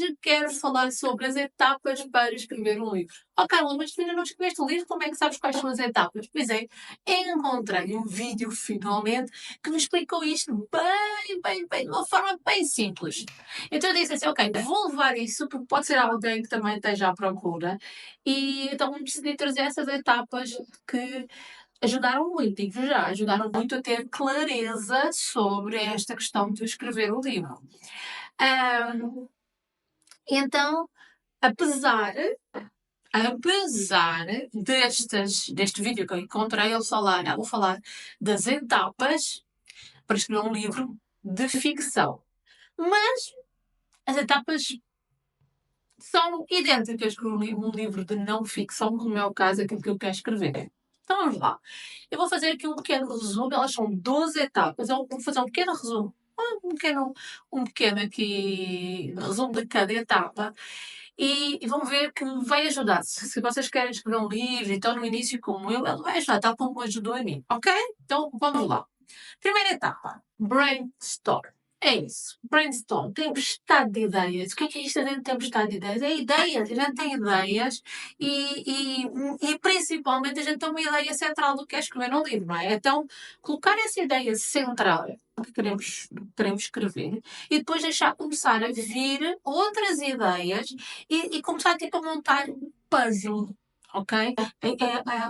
Hoje quero falar sobre as etapas para escrever um livro. Oh, Carla, mas tu ainda não escreveste o livro, como é que sabes quais são as etapas? Pois é, encontrei um vídeo finalmente que me explicou isto bem, de uma forma bem simples. Então eu disse assim, ok, vou levar isso porque pode ser alguém que também esteja à procura e então decidi trazer essas etapas que ajudaram muito, digo já, ajudaram muito a ter clareza sobre esta questão de escrever o livro. Ahm, então, apesar apesar deste vídeo que eu encontrei, ela vou falar das etapas para escrever um livro de ficção. Mas as etapas são idênticas com um livro de não ficção, como é o caso aquilo que eu quero escrever. Então vamos lá. Eu vou fazer aqui um pequeno resumo, elas são 12 etapas. Eu vou fazer um pequeno resumo, um pequeno aqui resumo de cada etapa. E vão ver que me vai ajudar. Se vocês querem escrever um livro e estão no início como eu, ele vai ajudar, tal como ajudou a mim. Ok? Então vamos lá. Primeira etapa: brainstorm. É isso. Brainstorm. Tempestade de ideias. O que é isto dentro de tempestade de ideias? É ideias. A gente tem ideias e principalmente a gente tem uma ideia central do que é escrever um livro, não é? Então, colocar essa ideia central que queremos escrever e depois deixar começar a vir outras ideias e começar tipo, a montar um puzzle. Ok?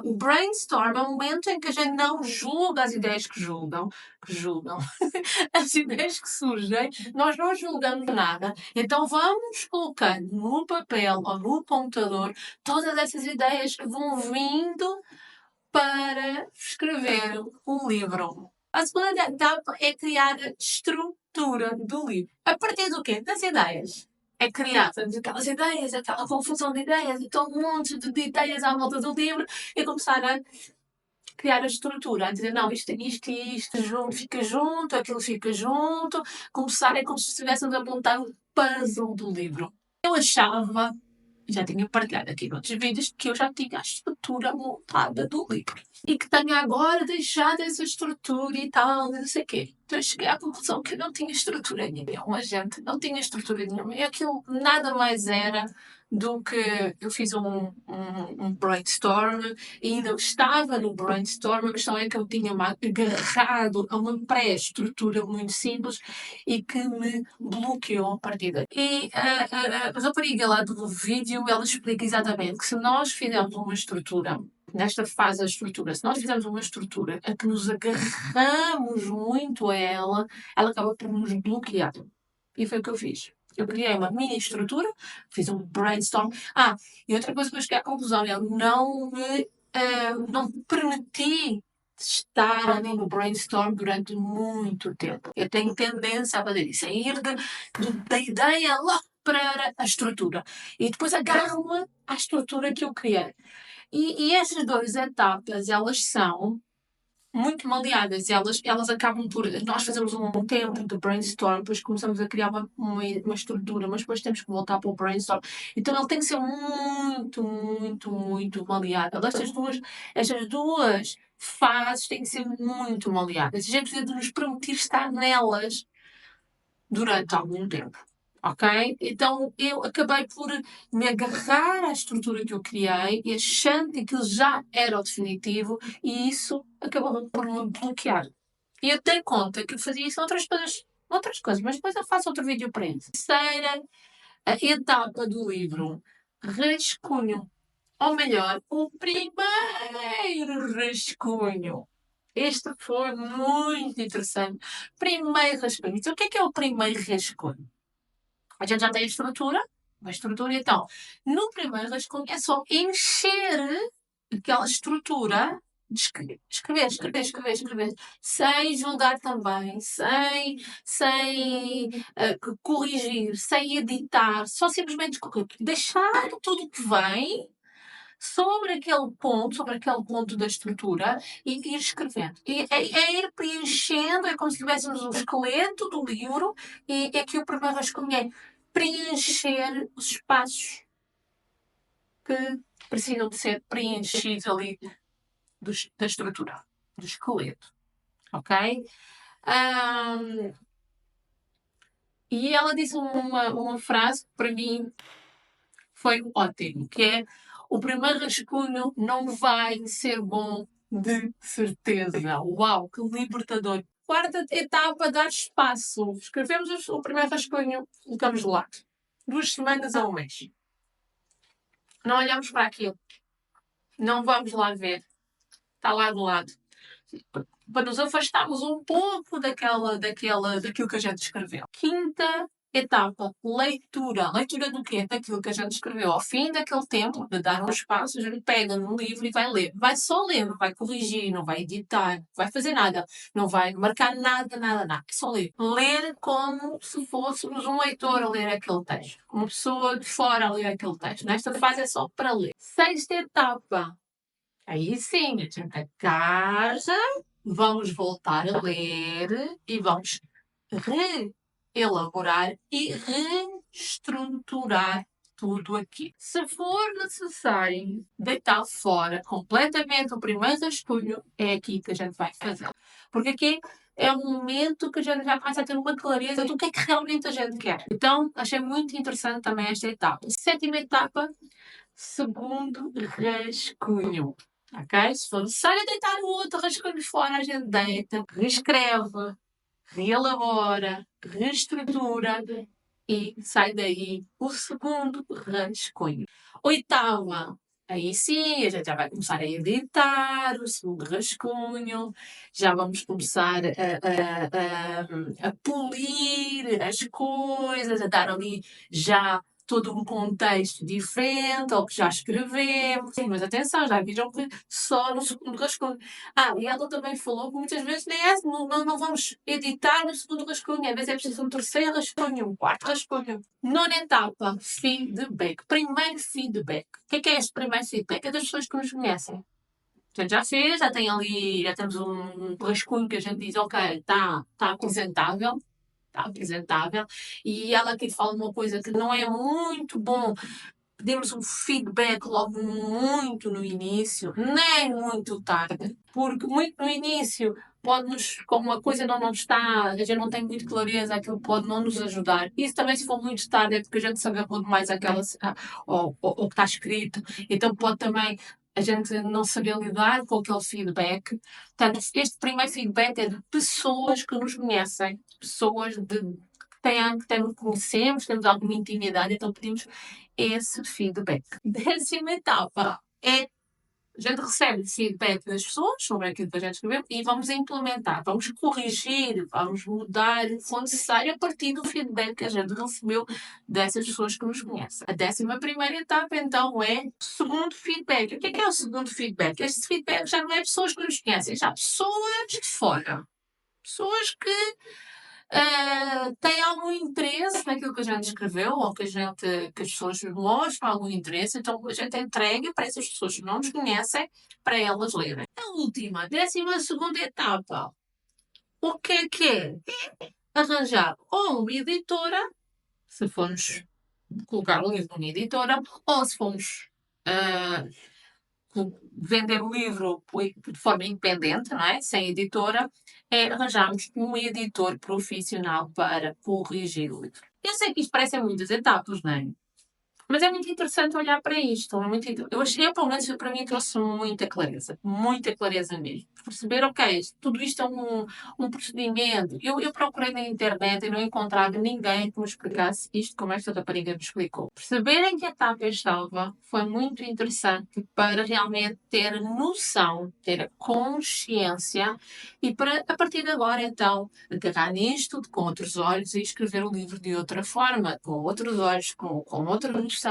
O brainstorm é o momento em que a gente não julga as ideias que julgam, as ideias que surgem, nós não julgamos nada. Então vamos colocando no papel ou no computador todas essas ideias que vão vindo para escrever um livro. A segunda etapa é criar a estrutura do livro. A partir do quê? Das ideias. É criar aquelas ideias, aquela confusão de ideias, então um monte de ideias à volta do livro e começar a criar a estrutura, a dizer, não, isto e isto junto, fica junto, aquilo fica junto. Começar é como se estivéssemos a montar o puzzle do livro. Eu achava, já tinha partilhado aqui noutros vídeos, que eu já tinha a estrutura montada do livro. E que tenho agora deixado essa estrutura e tal, não sei o quê. Então eu cheguei à conclusão que eu não tinha estrutura nenhuma, gente. Não tinha estrutura nenhuma. E aquilo nada mais era do que eu fiz um brainstorm e ainda estava no brainstorm. A questão é que eu tinha-me agarrado a uma pré-estrutura muito simples e que me bloqueou a partida. E a rapariga lá do vídeo, ela explica exatamente que se nós fizermos uma estrutura, nesta fase da estrutura, se nós fizermos uma estrutura a que nos agarramos muito a ela, ela acaba por nos bloquear. E foi o que eu fiz. Eu criei uma mini estrutura, fiz um brainstorm. E outra coisa que eu cheguei à conclusão, eu não me permiti estar ali no brainstorm durante muito tempo. Eu tenho tendência a fazer isso, a ir da ideia logo para a estrutura. E depois agarro-me à estrutura que eu criei. E essas duas etapas, elas são muito maleadas. Elas acabam por. Nós fazemos um tempo de brainstorm, depois começamos a criar uma estrutura, mas depois temos que voltar para o brainstorm. Então ele tem que ser muito maleado. Estas duas fases têm que ser muito maleadas. A gente precisa de nos permitir estar nelas durante algum tempo. Ok? Então eu acabei por me agarrar à estrutura que eu criei e achando que aquilo já era o definitivo e isso acabou por me bloquear. E eu dei conta que eu fazia isso outras coisas, mas depois eu faço outro vídeo para isso. Terceira etapa do livro, rascunho. Ou melhor, o primeiro rascunho. Este foi muito interessante. Primeiro rascunho. Então, o que é o primeiro rascunho? A gente já tem uma estrutura, então, no primeiro rascunho é só encher aquela estrutura de escrever, sem julgar também, sem corrigir, sem editar, só simplesmente deixar tudo o que vem sobre aquele ponto da estrutura e ir escrevendo. É ir preenchendo, é como se tivéssemos um esqueleto do livro e é que o primeiro rascunho é preencher os espaços que precisam de ser preenchidos ali da estrutura, do esqueleto. Ok? E ela disse uma frase que para mim foi ótimo, que é: o primeiro rascunho não vai ser bom de certeza. Uau, que libertador. Quarta etapa, dar espaço. Escrevemos o primeiro rascunho, ficamos de lado. 2 semanas a um mês. Não olhamos para aquilo. Não vamos lá ver. Está lá do lado. Para nos afastarmos um pouco daquilo que a gente escreveu. Quinta etapa, leitura. Leitura do quê? Daquilo que a gente escreveu. Ao fim daquele tempo, de dar um espaço, a gente pega no livro e vai ler. Vai só ler, não vai corrigir, não vai editar, não vai fazer nada. Não vai marcar nada, nada, nada. É só ler. Ler como se fôssemos um leitor a ler aquele texto. Uma pessoa de fora a ler aquele texto. Nesta fase é só para ler. Sexta etapa. Aí sim, a gente a casa, vamos voltar a ler e vamos reelaborar e reestruturar tudo aqui. Se for necessário deitar fora completamente o primeiro rascunho, é aqui que a gente vai fazer. Porque aqui é o momento que a gente já começa a ter uma clareza do que é que realmente a gente quer. Então, achei muito interessante também esta etapa. Sétima etapa, segundo rascunho. Ok? Se for necessário deitar o outro rascunho fora, a gente deita, reescreve, reelabora, reestrutura e sai daí o segundo rascunho. Oitava. Aí sim, a gente já vai começar a editar o segundo rascunho, já vamos começar a polir as coisas, a dar ali já todo um contexto diferente ao que já escrevemos. Sim, mas atenção, já viram que só no segundo rascunho. E ela também falou que muitas vezes nem é, não vamos editar no segundo rascunho, às vezes é preciso um terceiro rascunho, um quarto rascunho. Nona etapa, feedback. Primeiro feedback. O que é este primeiro feedback? É das pessoas que nos conhecem. A gente já fez, já tem ali, já temos um rascunho que a gente diz, ok, está apresentável. Está apresentável. E ela aqui fala uma coisa que não é muito bom. Pedimos um feedback logo muito no início, nem muito tarde, porque muito no início pode-nos, como a coisa não está, a gente não tem muito clareza, aquilo pode não nos ajudar. Isso também, se for muito tarde, é porque a gente se agarrou demais àquela, ao que está escrito, então pode também a gente não saber lidar com aquele feedback. Portanto, este primeiro feedback é de pessoas que nos conhecem, pessoas que conhecemos, temos alguma intimidade, então pedimos esse feedback. Décima etapa é a gente recebe feedback das pessoas sobre aquilo que a gente escreveu e vamos implementar, vamos corrigir, vamos mudar o que for necessário a partir do feedback que a gente recebeu dessas pessoas que nos conhecem. A 11ª etapa, então, é o segundo feedback. O que é o segundo feedback? Este feedback já não é pessoas que nos conhecem, já pessoas de fora. Pessoas que tem algum interesse naquilo que a gente escreveu ou que as pessoas mostram algum interesse, então a gente entrega para essas pessoas que não nos conhecem para elas lerem. A última, 12ª etapa. O que é? Arranjar ou uma editora, se formos colocar o livro numa editora, ou se formos vender o livro de forma independente, não é? Sem editora, é arranjarmos um editor profissional para corrigir o livro. Eu sei que isto parece muitas etapas, não é? Mas é muito interessante olhar para isto. Eu achei, pelo menos para mim, trouxe muita clareza mesmo. Perceber, ok, tudo isto é um procedimento. Eu procurei na internet e não encontrava ninguém que me explicasse isto como esta rapariga me explicou. Perceber em que etapa eu estava foi muito interessante para realmente ter noção, ter a consciência e para, a partir de agora, então, agarrar nisto com outros olhos e escrever o livro de outra forma, com outros olhos, com outra noção,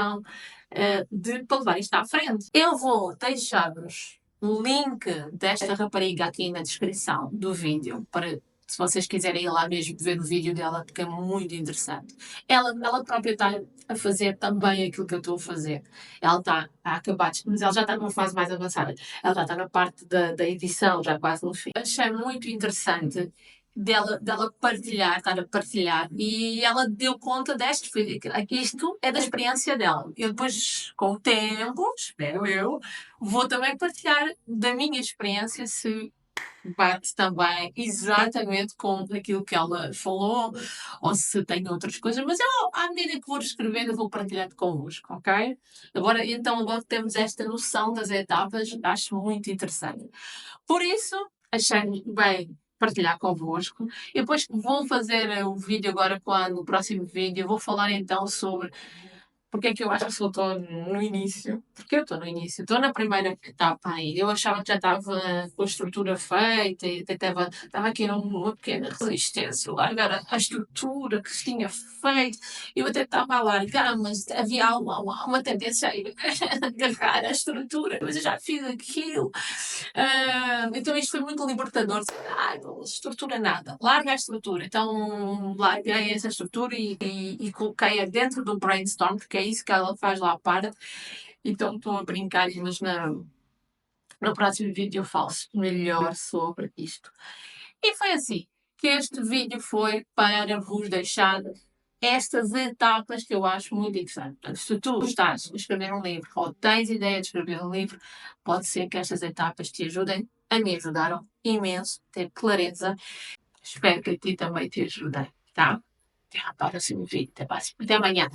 para levar isto à frente. Eu vou deixar-vos o link desta rapariga aqui na descrição do vídeo, para se vocês quiserem ir lá mesmo ver o vídeo dela, porque é muito interessante. Ela própria está a fazer também aquilo que eu estou a fazer. Ela está a acabar, mas ela já está numa fase mais avançada. Ela já está na parte da edição, já quase no fim. Achei muito interessante dela partilhar, estar a partilhar, e ela deu conta deste filho. Isto é da experiência dela. Eu depois, com o tempo, espero eu, vou também partilhar da minha experiência, se bate também exatamente com aquilo que ela falou, ou se tem outras coisas, mas eu, à medida que vou escrevendo, eu vou partilhando convosco, ok? Agora que temos esta noção das etapas, acho muito interessante. Por isso, achei bem partilhar convosco. E depois vou fazer o vídeo agora, quando o próximo vídeo, vou falar então sobre porque é que eu acho que só estou no início. Porque eu estou no início, estou na primeira etapa ainda. Eu achava que já estava com a estrutura feita e até estava aqui numa pequena resistência, largar a estrutura que se tinha feito. Eu até estava a largar, mas havia uma tendência a ir agarrar a estrutura, mas eu já fiz aquilo. Então isto foi muito libertador. Ai, não, estrutura nada, larga a estrutura. Então larguei essa estrutura e coloquei-a dentro do brainstorm, porque é isso que ela faz lá à parte. Então estou a brincar, mas no próximo vídeo eu falo melhor sobre isto. E foi assim que este vídeo foi para vos deixar estas etapas que eu acho muito interessantes. Portanto, se tu estás a escrever um livro ou tens ideia de escrever um livro, pode ser que estas etapas te ajudem. A mim ajudaram imenso, ter clareza. Espero que a ti também te ajudem, tá? Até ao próximo vídeo. Até amanhã.